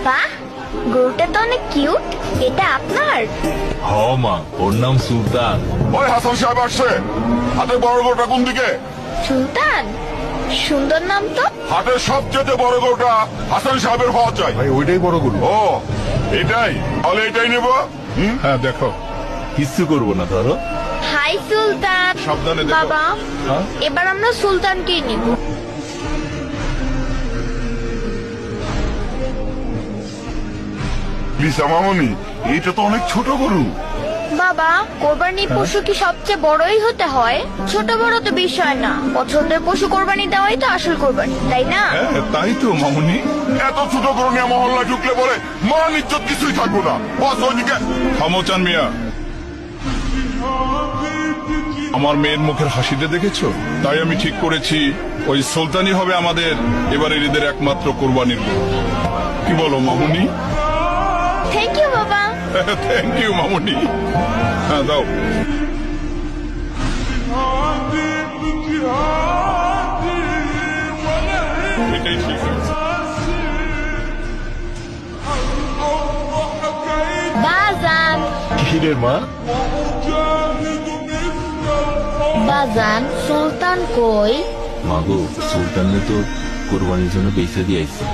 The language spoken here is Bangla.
বাহ, গরুটা তো অনেক কিউট। এটা আপনার? হ মা, ওর নাম সুলতান। ওই হাসান সাহেব আসছে। হাটের বড় গরুটা কোন দিকে? সুলতান, সুন্দর নাম তো। হাটের সবচেয়ে বড় গরুটা হাসান সাহেবের হওয়া চাই। ভাই ওইটাই বড় গরু। ও এটাই, তাহলে এটাই নেবো। হ্যাঁ দেখো। কিচ্ছু করবো না, ধরো। হাই সুলতান। সাবধানে দেখো। বাবা, হ্যাঁ? এবার আমরা সুলতানকেই নিব। লিসা মামনি, এটা তো অনেক ছোট গরু। বাবা, কোরবানির পশু কি সবচেয়ে বড়ই হতে হয়? ছোট বড় তো বিষয় না, পছন্দের পশু কোরবানি দেওয়াই তো আসল কোরবানি, তাই না? হ্যাঁ তাই তো মামুনি। এত ছোট গরু নিয়ে মহল্লা ঢুকলে বলে মান ইজ্জত কিছুই থাকবো না। বস ওইদিকে। থামোচান মিয়া, আমার মেয়ের মুখের হাসিটা দেখেছো? তাই আমি ঠিক করেছি ওই সুলতানি হবে আমাদের এবারের ঈদের একমাত্র কোরবানির গরু। কি বলো মামুনি? থ্যাংক ইউ বাবা। থ্যাংক ইউ মামুনি। হ্যাঁ দাও। এটাই ঠিক আছে। বাজান, কিরে মা? বাজান, সুলতান কই? মাগো, সুলতান তো কোরবানির জন্য পয়সা দিয়ে আইছে।